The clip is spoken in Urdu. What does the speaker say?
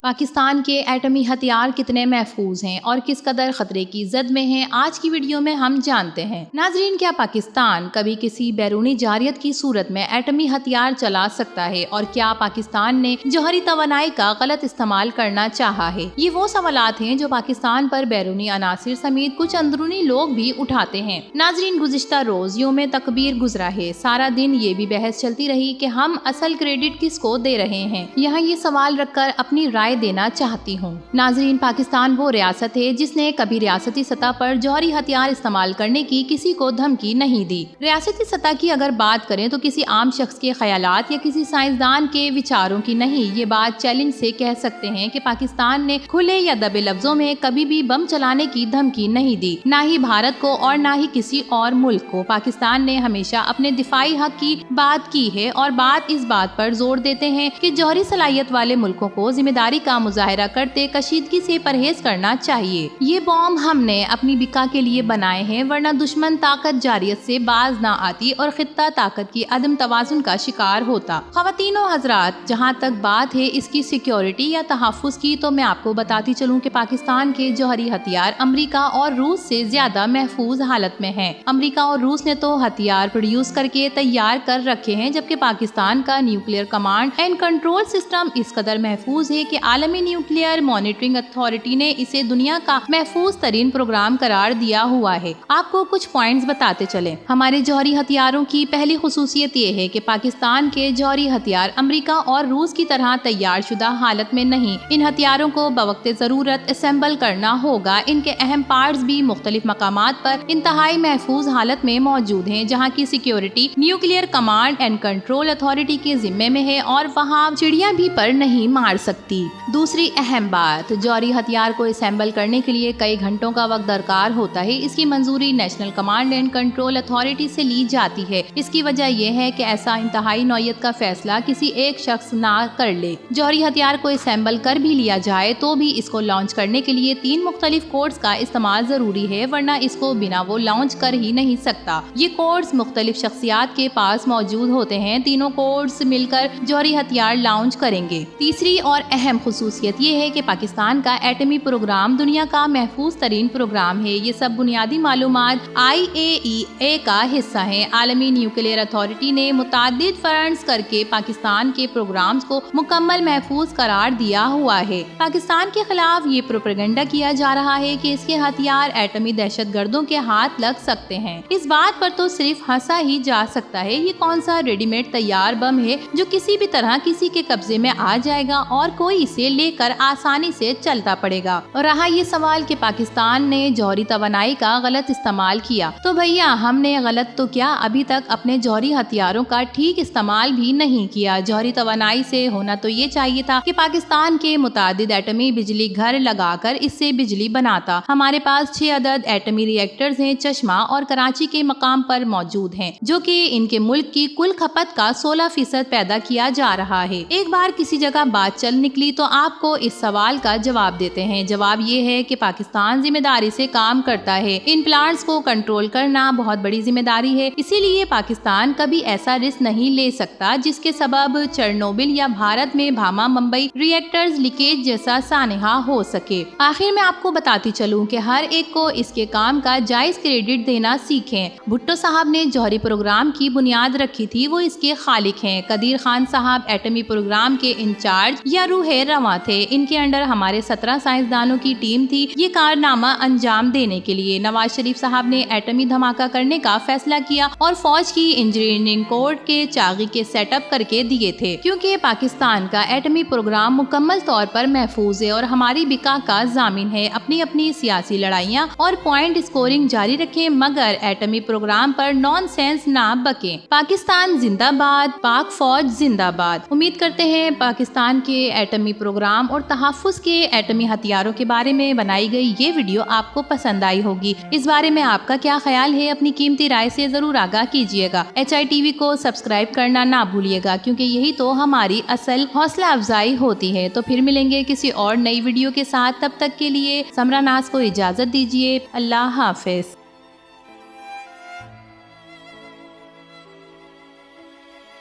پاکستان کے ایٹمی ہتھیار کتنے محفوظ ہیں اور کس قدر خطرے کی زد میں ہیں، آج کی ویڈیو میں ہم جانتے ہیں۔ ناظرین، کیا پاکستان کبھی کسی بیرونی جارحیت کی صورت میں ایٹمی ہتھیار چلا سکتا ہے، اور کیا پاکستان نے جوہری توانائی کا غلط استعمال کرنا چاہا ہے؟ یہ وہ سوالات ہیں جو پاکستان پر بیرونی عناصر سمیت کچھ اندرونی لوگ بھی اٹھاتے ہیں۔ ناظرین، گزشتہ روز یوم تکبیر گزرا ہے۔ سارا دن یہ بھی بحث چلتی رہی کہ ہم اصل کریڈٹ کس کو دے رہے ہیں۔ یہاں یہ سوال رکھ کر اپنی رائے دینا چاہتی ہوں۔ ناظرین، پاکستان وہ ریاست ہے جس نے کبھی ریاستی سطح پر جوہری ہتھیار استعمال کرنے کی کسی کو دھمکی نہیں دی۔ ریاستی سطح کی اگر بات کریں تو کسی عام شخص کے خیالات یا کسی سائنسدان کے وچاروں کی نہیں، یہ بات چیلنج سے کہہ سکتے ہیں کہ پاکستان نے کھلے یا دبے لفظوں میں کبھی بھی بم چلانے کی دھمکی نہیں دی، نہ ہی بھارت کو اور نہ ہی کسی اور ملک کو۔ پاکستان نے ہمیشہ اپنے دفاعی حق کی بات کی ہے، اور بات اس بات پر زور دیتے ہیں کہ جوہری صلاحیت والے ملکوں کو ذمہ داری کا مظاہرہ کرتے کشیدگی سے پرہیز کرنا چاہیے۔ یہ بوم ہم نے اپنی بقا کے لیے بنائے ہیں، ورنہ دشمن طاقت جارحیت سے باز نہ آتی اور خطہ طاقت کی عدم توازن کا شکار ہوتا۔ خواتین و حضرات، جہاں تک بات ہے اس کی سیکیورٹی یا تحفظ کی، تو میں آپ کو بتاتی چلوں کہ پاکستان کے جوہری ہتھیار امریکہ اور روس سے زیادہ محفوظ حالت میں ہیں۔ امریکہ اور روس نے تو ہتھیار پروڈیوس کر کے تیار کر رکھے ہیں، جبکہ پاکستان کا nuclear command and control system اس قدر محفوظ ہے کہ عالمی نیوکلیئر مانیٹرنگ اتھارٹی نے اسے دنیا کا محفوظ ترین پروگرام قرار دیا ہوا ہے۔ آپ کو کچھ پوائنٹس بتاتے چلیں۔ ہمارے جوہری ہتھیاروں کی پہلی خصوصیت یہ ہے کہ پاکستان کے جوہری ہتھیار امریکہ اور روس کی طرح تیار شدہ حالت میں نہیں۔ ان ہتھیاروں کو بوقت ضرورت اسمبل کرنا ہوگا۔ ان کے اہم پارٹس بھی مختلف مقامات پر انتہائی محفوظ حالت میں موجود ہیں، جہاں کی security nuclear command and control authority کے ذمے میں ہے، اور وہاں چڑیاں بھی پر نہیں مار سکتی۔ دوسری اہم بات، جوہری ہتھیار کو اسمبل کرنے کے لیے کئی گھنٹوں کا وقت درکار ہوتا ہے۔ اس کی منظوری national command and control authority سے لی جاتی ہے۔ اس کی وجہ یہ ہے کہ ایسا انتہائی نوعیت کا فیصلہ کسی ایک شخص نہ کر لے۔ جوہری ہتھیار کو اسمبل کر بھی لیا جائے تو بھی اس کو لانچ کرنے کے لیے 3 مختلف کوڈز کا استعمال ضروری ہے، ورنہ اس کو بنا وہ لانچ کر ہی نہیں سکتا۔ یہ کوڈز مختلف شخصیات کے پاس موجود ہوتے ہیں۔ تینوں کوڈز مل کر جوہری ہتھیار لانچ کریں گے۔ تیسری اور اہم خصوصیت یہ ہے کہ پاکستان کا ایٹمی پروگرام دنیا کا محفوظ ترین پروگرام ہے۔ یہ سب بنیادی معلومات IAEA کا حصہ ہیں۔ عالمی نیوکلیئر اتھارٹی نے متعدد فرنٹس کر کے پاکستان کے پروگرامز کو مکمل محفوظ قرار دیا ہوا ہے۔ پاکستان کے خلاف یہ پروپیگنڈا کیا جا رہا ہے کہ اس کے ہتھیار ایٹمی دہشت گردوں کے ہاتھ لگ سکتے ہیں۔ اس بات پر تو صرف ہنسا ہی جا سکتا ہے۔ یہ کون سا ریڈی میڈ تیار بم ہے جو کسی بھی طرح کسی کے قبضے میں آ جائے گا اور کوئی اسے لے کر آسانی سے چلتا پڑے گا؟ اور رہا یہ سوال کہ پاکستان نے جوہری توانائی کا غلط استعمال کیا، تو بھیا ہم نے غلط تو کیا، ابھی تک اپنے جوہری ہتھیاروں کا ٹھیک استعمال بھی نہیں کیا۔ جوہری توانائی سے ہونا تو یہ چاہیے تھا کہ پاکستان کے متعدد ایٹمی بجلی گھر لگا کر اس سے بجلی بناتا۔ ہمارے پاس 6 عدد ایٹمی ری ایکٹرز ہیں، چشمہ اور کراچی کے مقام پر موجود ہیں، جو کہ ان کے ملک کی کل کھپت کا 16% پیدا کیا جا رہا ہے۔ ایک بار کسی جگہ بات چل نکلی تو آپ کو اس سوال کا جواب دیتے ہیں۔ جواب یہ ہے کہ پاکستان ذمہ داری سے کام کرتا ہے۔ ان پلانٹس کو کنٹرول کرنا بہت بڑی ذمہ داری ہے، اسی لیے پاکستان کبھی ایسا رسک نہیں لے سکتا جس کے سبب چرنوبل یا بھارت میں بھاما ممبئی ری ایکٹرز لیکیج جیسا سانحہ ہو سکے۔ آخر میں آپ کو بتاتی چلوں کہ ہر ایک کو اس کے کام کا جائز کریڈٹ دینا سیکھیں۔ بھٹو صاحب نے جوہری پروگرام کی بنیاد رکھی تھی، وہ اس کے خالق ہیں۔ قدیر خان صاحب ایٹمی پروگرام کے انچارج یا روح رواں تھے۔ ان کے انڈر ہمارے 17 سائنسدانوں کی ٹیم تھی یہ کارنامہ انجام دینے کے لیے۔ نواز شریف صاحب نے ایٹمی دھماکہ کرنے کا فیصلہ کیا اور فوج کی انجینئرنگ کوڈ کے چاغی کے سیٹ اپ کر کے دیے تھے، کیونکہ پاکستان کا ایٹمی پروگرام مکمل طور پر محفوظ ہے اور ہماری بقا کا ضامن ہے۔ اپنی سیاسی لڑائیاں اور پوائنٹ اسکورنگ جاری رکھیں، مگر ایٹمی پروگرام پر نان سینس نہ بکیں۔ پاکستان زندہ باد، پاک فوج زندہ باد۔ امید کرتے ہیں پاکستان کے ایٹمی پروگرام اور تحفظ کے ایٹمی ہتھیاروں کے بارے میں بنائی گئی یہ ویڈیو آپ کو پسند آئی ہوگی۔ اس بارے میں آپ کا کیا خیال ہے؟ اپنی قیمتی رائے سے ضرور آگاہ کیجیے گا۔ HI TV کو سبسکرائب کرنا نہ بھولیے گا، کیونکہ یہی تو ہماری اصل حوصلہ افزائی ہوتی ہے۔ تو پھر ملیں گے کسی اور نئی ویڈیو کے ساتھ، تب تک کے لیے سمرا ناز کو اجازت دیجیے۔ اللہ حافظ۔